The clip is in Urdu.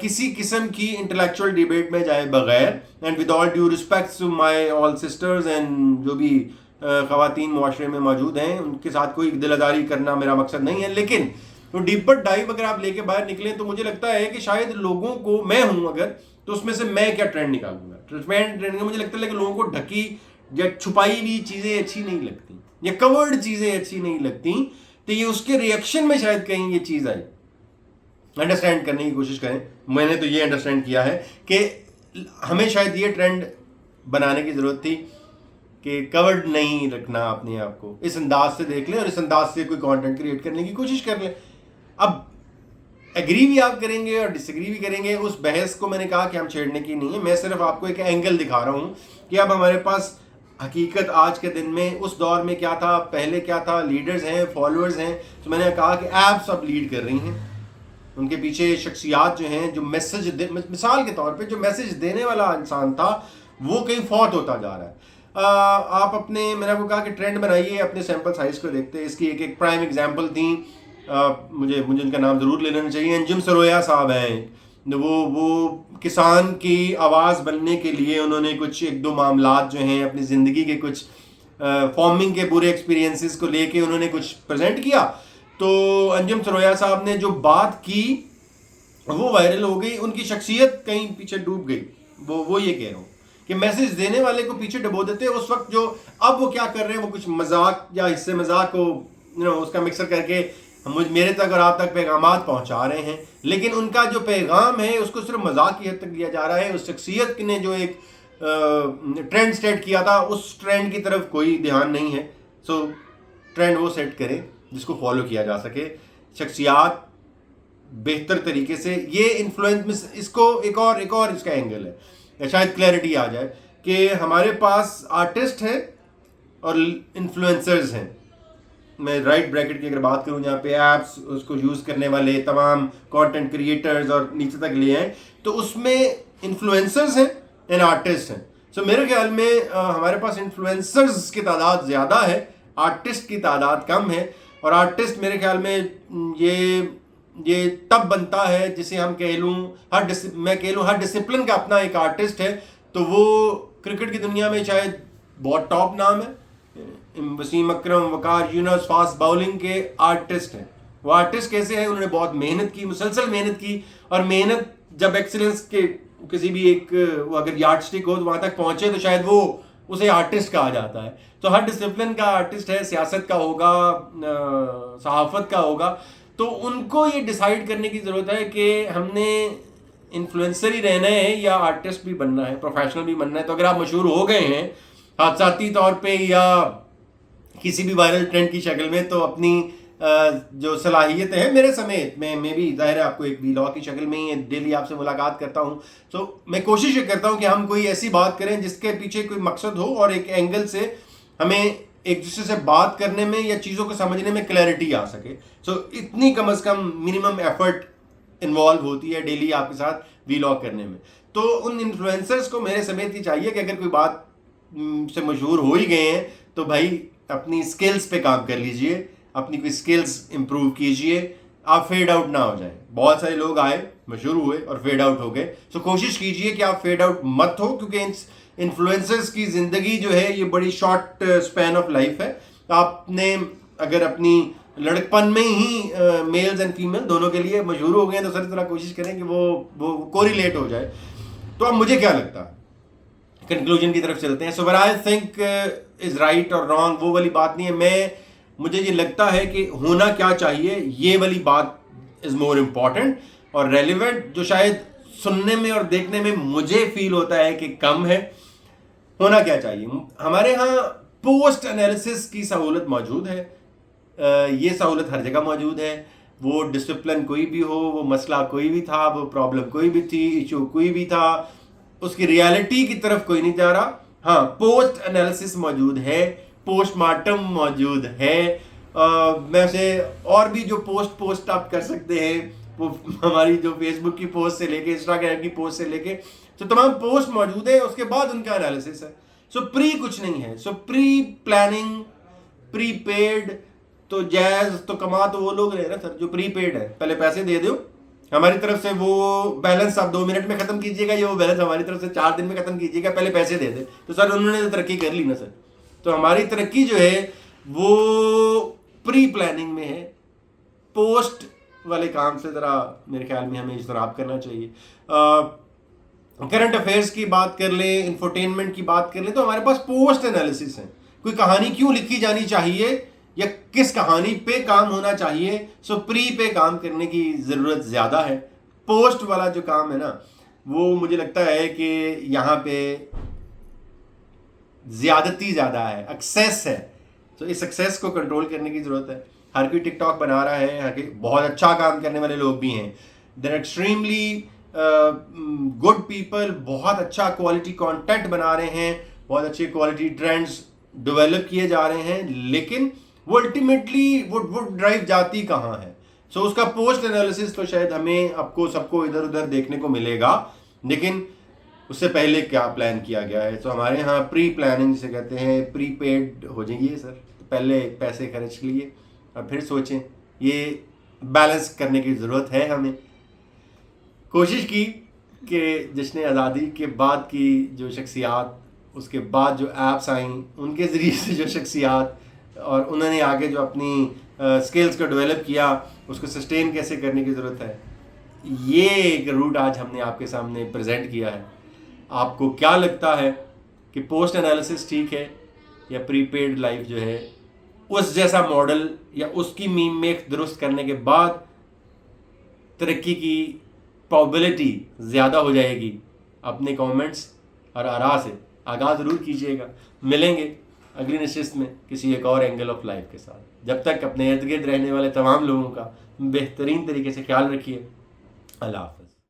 کسی قسم کی انٹلیکچوئل ڈیبیٹ میں جائے بغیر, and with all due respects to my all sisters and جو بھی خواتین معاشرے میں موجود ہیں, ان کے ساتھ کوئی دل آزاری کرنا میرا مقصد نہیں ہے, لیکن تو ڈیپر ڈائیو اگر آپ لے کے باہر نکلیں تو مجھے لگتا ہے کہ شاید لوگوں کو, میں ہوں اگر, تو اس میں سے میں کیا ٹرینڈ نکالوں گا. ٹرینڈ مجھے لگتا ہے کہ لوگوں کو ڈھکی یا چھپائی ہوئی چیزیں اچھی نہیں لگتی, یا کورڈ چیزیں اچھی نہیں لگتی, تو یہ اس کے ریئیکشن میں شاید کہیں یہ چیز آئی. انڈرسٹینڈ کرنے کی کوشش کریں. میں نے تو یہ انڈرسٹینڈ کیا ہے کہ ہمیں شاید یہ ٹرینڈ بنانے کی ضرورت تھی کہ کورڈ نہیں رکھنا اپنے آپ کو, اس انداز سے دیکھ لیں اور اس انداز سے کوئی کانٹینٹ کریٹ کرنے کی کوشش کر لیں. اب ایگری بھی آپ کریں گے اور ڈس ایگری بھی کریں گے, اس بحث کو میں نے کہا کہ ہم چھیڑنے کی نہیں ہے. میں صرف آپ کو ایک اینگل دکھا رہا ہوں کہ اب ہمارے پاس حقیقت آج کے دن میں, اس دور میں کیا تھا, پہلے کیا تھا, لیڈرز ہیں, فالوورز ہیں. تو میں نے کہا کہ ایپس اب لیڈ کر رہی ہیں, ان کے پیچھے شخصیات جو ہیں, جو میسج مثال کے طور پہ جو میسج دینے والا انسان تھا وہ کہیں فوت ہوتا جا رہا ہے. آپ اپنے, میں نے آپ کو کہا کہ ٹرینڈ بنائیے, اپنے سیمپل سائز کو دیکھتے ہیں. اس کی ایک پرائم ایگزامپل تھیں, مجھے ان کا نام ضرور لے لینا چاہیے, انجم سرویا صاحب ہیں. وہ کسان کی آواز بننے کے لیے انہوں نے کچھ ایک دو معاملات جو ہیں اپنی زندگی کے کچھ فارمنگ کے برے ایکسپیرینسز کو لے کے انہوں نے کچھ پریزنٹ کیا. تو انجم سرویا صاحب نے جو بات کی وہ وائرل ہو گئی, ان کی شخصیت کہیں پیچھے ڈوب گئی. وہ یہ کہہ رہا ہوں کہ میسج دینے والے کو پیچھے ڈبو دیتے اس وقت. جو اب وہ کیا کر رہے ہیں, وہ کچھ مذاق یا حصے مذاق کو اس کا مکسر کر کے میرے تک اور آپ تک پیغامات پہنچا رہے ہیں, لیکن ان کا جو پیغام ہے اس کو صرف مذاق کی حد تک لیا جا رہا ہے. اس شخصیت نے جو ایک ٹرینڈ سیٹ کیا تھا, اس ٹرینڈ کی طرف کوئی دھیان نہیں ہے. سو ٹرینڈ وہ سیٹ کریں جس کو فالو کیا جا سکے. شخصیات بہتر طریقے سے, یہ انفلوئنس, اس کو ایک اور اس کا اینگل ہے, شاید کلیئرٹی آ جائے کہ ہمارے پاس آرٹسٹ ہیں اور انفلوئنسرز ہیں. میں رائٹ بریکٹ کی اگر بات کروں جہاں پہ ایپس اس کو یوز کرنے والے تمام کانٹینٹ کریٹرز اور نیچے تک لے ہیں, تو اس میں انفلوئنسرز ہیں اینڈ آرٹسٹ ہیں. سو میرے خیال میں ہمارے پاس انفلوئنسرز کی تعداد زیادہ ہے, آرٹسٹ کی تعداد کم ہے. اور آرٹسٹ میرے خیال میں یہ تب بنتا ہے جسے ہم کہہ لوں, میں کہہ لوں ہر ڈسپلن کا اپنا ایک آرٹسٹ ہے. تو وہ کرکٹ کی دنیا میں شاید بہت ٹاپ نام ہے, وسیم اکرم, وقار یونس, فاسٹ باؤلنگ کے آرٹسٹ ہیں. وہ آرٹسٹ کیسے ہیں, انہوں نے بہت محنت کی, مسلسل محنت کی, اور محنت جب ایکسلنس کے کسی بھی ایک اگر یارڈ سٹک ہو تو وہاں تک پہنچے تو شاید وہ اسے آرٹسٹ کہا جاتا ہے. تو ہر ڈسپلن کا آرٹسٹ ہے, سیاست کا ہوگا, صحافت کا ہوگا. تو ان کو یہ ڈیسائیڈ کرنے کی ضرورت ہے کہ ہم نے انفلوئنسر ہی رہنا ہے یا آرٹسٹ بھی بننا ہے, پروفیشنل بھی بننا ہے. تو اگر آپ مشہور ہو گئے ہیں حادثاتی طور پہ یا کسی بھی وائرل ٹرینڈ کی شکل میں, تو اپنی جو صلاحیتیں ہیں میرے سمیت, میں بھی ظاہر ہے آپ کو ایک ویلاگ کی شکل میں ہی ڈیلی آپ سے ملاقات کرتا ہوں, تو میں کوشش یہ کرتا ہوں کہ ہم کوئی ایسی بات کریں جس کے پیچھے کوئی مقصد ہو اور ایک اینگل سے ہمیں ایک دوسرے سے بات کرنے میں یا چیزوں کو سمجھنے میں کلیئرٹی آ سکے. سو اتنی کم از کم منیمم ایفرٹ انوالو ہوتی ہے ڈیلی آپ کے ساتھ ویلاگ کرنے میں. تو ان انفلوئنسرز کو میرے سمیت یہ چاہیے کہ اگر کوئی بات سے مشہور ہو ہی گئے ہیں تو بھائی اپنی سکلز پہ کام کر لیجئے, اپنی کوئی سکلز امپروو کیجئے, آپ فیڈ آؤٹ نہ ہو جائیں. بہت سارے لوگ آئے, مشہور ہوئے اور فیڈ آؤٹ ہو گئے. سو کوشش کیجئے کہ آپ فیڈ آؤٹ مت ہو, کیونکہ انفلوئنسرز کی زندگی جو ہے یہ بڑی شارٹ اسپین آف لائف ہے. آپ نے اگر اپنی لڑکپن میں ہی میلز اینڈ فیمیل دونوں کے لیے مشہور ہو گئے ہیں تو سر ذرا کوشش کریں کہ وہ کوریلیٹ ہو جائے. تو اب مجھے کیا لگتا ہے, کنکلوژن کی طرف چلتے ہیں. So where I think is right اور رانگ وہ والی بات نہیں ہے. مجھے یہ لگتا ہے کہ ہونا کیا چاہیے یہ والی بات از مور امپورٹنٹ اور ریلیونٹ, جو شاید سننے میں اور دیکھنے میں مجھے فیل ہوتا ہے کہ کم ہے. ہونا کیا چاہیے, ہمارے ہاں پوسٹ انالیسس کی سہولت موجود ہے. یہ سہولت ہر جگہ موجود ہے. وہ ڈسپلن کوئی بھی ہو, وہ مسئلہ کوئی بھی تھا, وہ پرابلم کوئی بھی تھی, ایشو کوئی بھی تھا, اس کی ریالٹی کی طرف کوئی نہیں جا رہا. ہاں پوسٹ انالیسس موجود ہے, پوسٹ مارٹم موجود ہے. میں سے اور بھی جو پوسٹ آپ کر سکتے ہیں, وہ ہماری جو فیس بک کی پوسٹ سے لے کے انسٹاگرام کی پوسٹ سے لے کے تو تمام پوسٹ موجود ہے. اس کے بعد ان کا انالیسس ہے. سو پری کچھ نہیں ہے. سو پری پلاننگ, پری پیڈ تو جائز تو کما تو وہ لوگ رہے نا سر جو پری پیڈ ہے, پہلے پیسے دے دو ہماری طرف سے وہ بیلنس آپ 2 منٹ میں ختم کیجیے گا، یا وہ بیلنس ہماری طرف سے 4 دن میں ختم کیجیے گا، پہلے پیسے دے دیں. تو سر انہوں نے تو ترقی کر لی نا سر. تو ہماری ترقی جو ہے وہ پری پلاننگ میں ہے. پوسٹ والے کام سے ذرا میرے خیال میں ہمیں اجتناب کرنا چاہیے. کرنٹ افیئرس کی بات کر لیں، انفرٹینمنٹ کی بات کر لیں، تو ہمارے پاس پوسٹ انالیسس ہیں. کوئی کہانی کیوں لکھی جانی چاہیے یا کس کہانی پہ کام ہونا چاہیے، سو پری پہ کام کرنے کی ضرورت زیادہ ہے. پوسٹ والا جو کام ہے نا، وہ مجھے لگتا ہے کہ یہاں پہ زیادتی زیادہ ہے، ایکسیس ہے. تو اس ایکسیس کو کنٹرول کرنے کی ضرورت ہے. ہر کوئی ٹک ٹاک بنا رہا ہے، ہر کوئی بہت اچھا کام کرنے والے لوگ بھی ہیں. دیر ایکسٹریملی گڈ پیپل، بہت اچھا کوالٹی کانٹینٹ بنا رہے ہیں، بہت اچھے کوالٹی ٹرینڈز ڈیولپ کیے جا رہے ہیں، لیکن وہ الٹیمیٹلی وہ ڈرائیو جاتی کہاں ہے. سو اس کا پوسٹ انالیسس تو شاید ہمیں آپ کو سب کو ادھر ادھر دیکھنے کو ملے گا، لیکن اس سے پہلے کیا پلان کیا گیا ہے. تو ہمارے ہاں پری پلاننگ جسے کہتے ہیں، پری پیڈ ہو جائیے سر. پہلے پیسے خرچ لیے اور پھر سوچیں. یہ بیلنس کرنے کی ضرورت ہے ہمیں. کوشش کی کہ جشن آزادی کے بعد کی جو شخصیات، اس کے بعد جو ایپس آئیں، ان کے ذریعے سے جو شخصیات، اور انہوں نے آگے جو اپنی اسکلز کو ڈیولپ کیا، اس کو سسٹین کیسے کرنے کی ضرورت ہے. یہ ایک روٹ آج ہم نے آپ کے سامنے پریزنٹ کیا ہے. آپ کو کیا لگتا ہے کہ پوسٹ انالیسس ٹھیک ہے یا پری پیڈ لائف جو ہے اس جیسا ماڈل، یا اس کی میم میک درست کرنے کے بعد ترقی کی پرابیلٹی زیادہ ہو جائے گی؟ اپنے کامنٹس اور آراء سے آگاہ ضرور کیجیے گا. ملیں گے اگلی نشست میں کسی ایک اور اینگل آف لائف کے ساتھ. جب تک اپنے ارد گرد رہنے والے تمام لوگوں کا بہترین طریقے سے خیال رکھیے. اللہ حافظ.